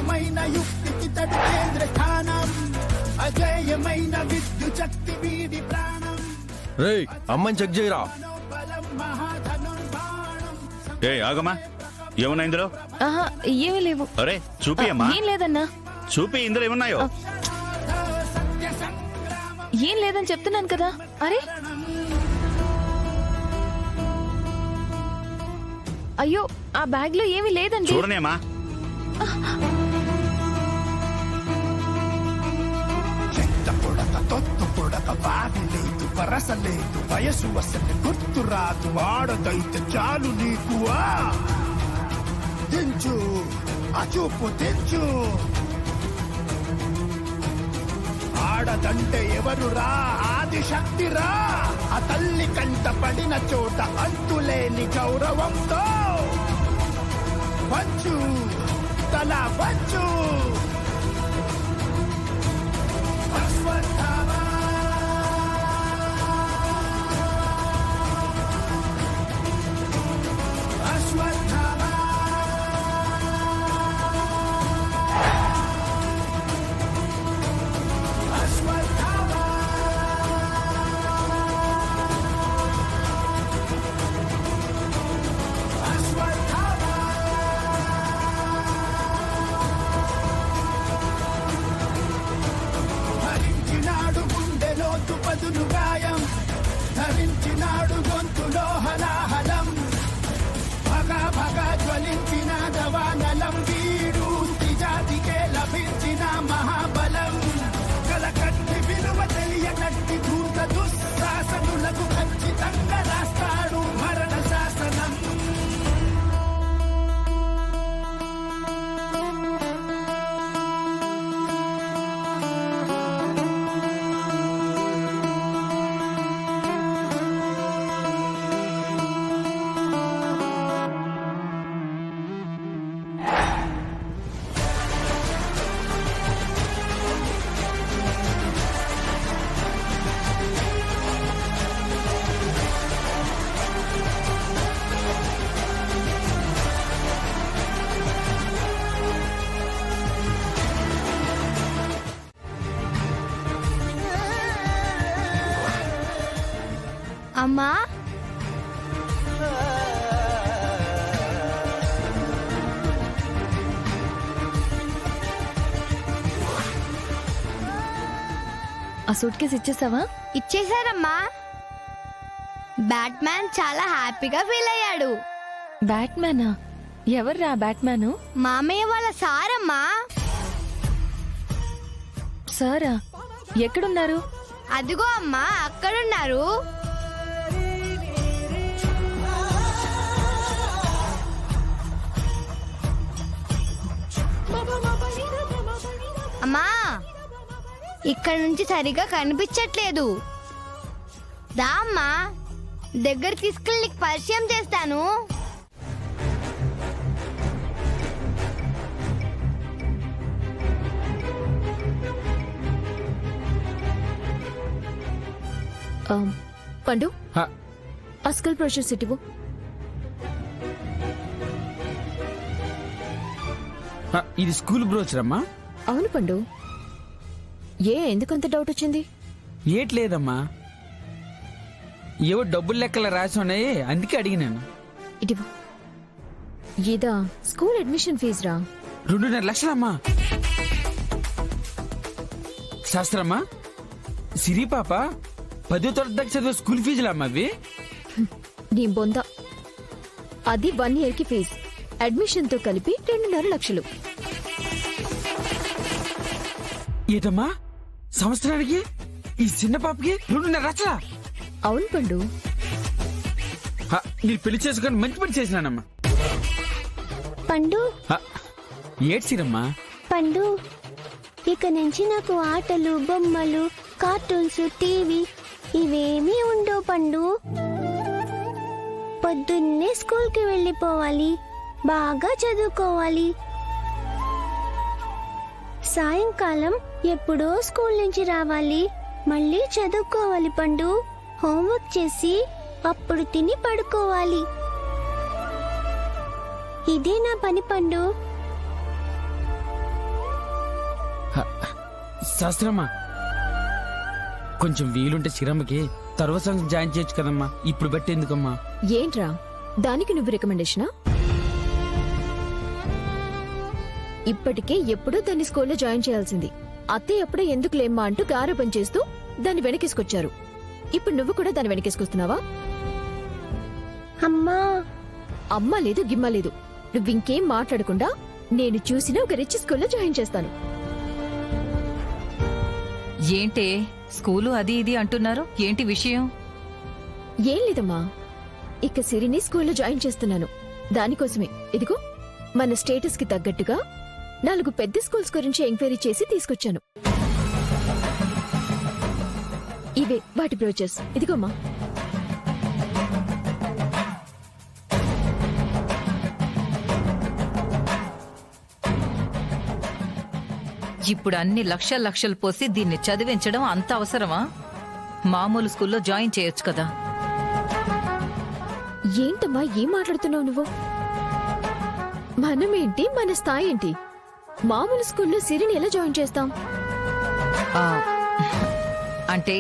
అజేయమైన యుక్తికి తడి కేంద్ర స్థానం అజేయమైన విద్యుత్ శక్తి వీడి ప్రాణం. రేయ్ అమ్మని చెక్ చేయరా. ఏ ఆగమా, ఏమున్నా ఇందులో? ఏమీ లేవు. అరే చూపి అమ్మా. ఏం లేదన్నా. చూపి, ఇందులో ఏమున్నాయో. ఏం లేదని చెప్తున్నాను కదా. అరే అయ్యో, ఆ బ్యాగ్ లో ఏమీ లేదండి. చూడనేమా. తొత్తు పొడక బాధి లేదు, పరస లేదు, వయసు అసలు గుర్తు రాదు, వాడదైతే చాలు నీకు. దించు ఆ చూపు దించు, ఆడదంటే ఎవరు రా, ఆది శక్తి రా, ఆ తల్లి కంట పడిన చోట అంతులేని గౌరవంతో వంచు తల వంచు. పదును గాయం ధరించినాడు గొంతులో హలాహలం, భగ భగ జ్వలించిన దవానలం, వీడు జాతికే లభించిన మహాబలం. కలకట్టి విలువ తెలియకట్టి భూత దుశ్శాసనులకు ఖచ్చితంగా రాస్తాడు మరణ శాసనం. అమ్మా, ఆ సూట్ కేసు ఇచ్చేసావా? ఇచ్చేసారమ్మా. బ్యాట్మ్యాన్ చాలా హ్యాపీగా ఫీల్ అయ్యాడు. బ్యాట్మ్యానా? ఎవర్రా బ్యాట్మ్యాను? మామయ్య వాళ్ళ సారమ్మా. సారా? ఎక్కడున్నారు? అదిగో అమ్మా, అక్కడున్నారు. అమ్మా, ఇక్కడ నుంచి సరిగా కనిపించట్లేదు. దా అమ్మా, దగ్గర తీసుకెళ్ళి నీకు పరిచయం చేస్తాను. పండు, ఆ స్కూల్ బ్రోషర్ ఇవ్వు. ఇది స్కూల్ బ్రోచర్ అమ్మా? అవును పండు. ఎందుకంత డౌట్ వచ్చింది? ఏట్లేదమ్మా, ఏవో డబ్బులు లెక్కల రాసి ఉన్నాయి, అందుకే అడిగినాను. ఇదివో. ఇదా స్కూల్ అడ్మిషన్ ఫీజు రా. 2.5 లక్షలమ్మా. శాస్త్రమ్మా, సిరి పాప 10వ తరగతి దాకా చదివే స్కూల్ ఫీజులమ్మా అవి? నీ బొంద. అది 1 year కి ఫీజు. అడ్మిషన్ తో కలిపి 2.5 లక్షలు. ఏదమ్మా, సంవత్సరానికి ఈ చిన్న పాపకి 2.5 లక్షలా? అవును పండు. మీరు పెళ్లి చేసుకుని మంచి పని చేసినానమ్మా. పండు, ఏడ్చిరమ్మా. పండు, ఇక నుంచి నాకు ఆటలు, బొమ్మలు, కార్టూన్స్, టీవీ ఇవేమీ ఉండవు పండు. పొద్దున్నే స్కూల్కి వెళ్ళిపోవాలి, బాగా చదువుకోవాలి. సాయంకాలం ఎప్పుడో స్కూల్ నుంచి రావాలి, మళ్ళీ చదువుకోవాలి పండు. హోంవర్క్ చేసి అప్పుడు తిని పడుకోవాలి. ఇదే నా పని పండు. శాస్త్రమ్మా కొంచెం వీలుంటే సిరమ్మకి తర్వాత సంవత్సరం జాయిన్ చేయొచ్చు కదమ్మా, ఇప్పుడు బట్టి ఎందుకమ్మా? ఏంట్రా దానికి నువ్వు రికమెండేషనా? ఇప్పటికే ఎప్పుడో దాన్ని స్కూల్లో జాయిన్ చేయాల్సింది. అత్తయ్య ఎప్పుడో ఎందుకు లేమ్మా అంటూ గారపం చేస్తూ దాన్ని వెనకేసుకొచ్చారు. ఇప్పుడు నువ్వు కూడా దాన్ని వెనకేసుకొస్తున్నావా? అమ్మా అమ్మ లేదు గిమ్మ లేదు, నువ్వింకేం మాట్లాడకుండా నేను చూసిన ఒక రిచ్ స్కూల్లో జాయిన్ చేస్తాను. ఏంటే స్కూలు అది ఇది అంటున్నారు, ఏంటి విషయం? ఏం లేదమ్మా, ఇక సిరిని స్కూల్లో జాయిన్ చేస్తున్నాను. దానికోసమే ఇదిగో మన స్టేటస్ కి తగ్గట్టుగా 4 పెద్ద స్కూల్స్ గురించి ఎంక్వైరీ చేసి తీసుకొచ్చాను. ఇవే వాటి బ్రోచర్స్. ఇదిగోమ్మా. ఇప్పుడు అన్ని లక్షలు పోసి దీన్ని చదివించడం అంత అవసరమా? మామూలు స్కూల్లో జాయిన్ చేయొచ్చు కదా. ఏంటమ్మా ఏం మాట్లాడుతున్నావు నువ్వు? మనమేంటి, మన స్థాయి ఏంటి? మామూలు స్కూల్లో సిరిని ఎలా జాయిన్ చేస్తాం? ఆ, అంటే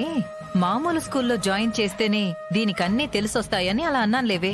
మామూలు స్కూల్లో జాయిన్ చేస్తేనే దీనికన్నీ తెలిసొస్తాయని అలా అన్నానులేవే.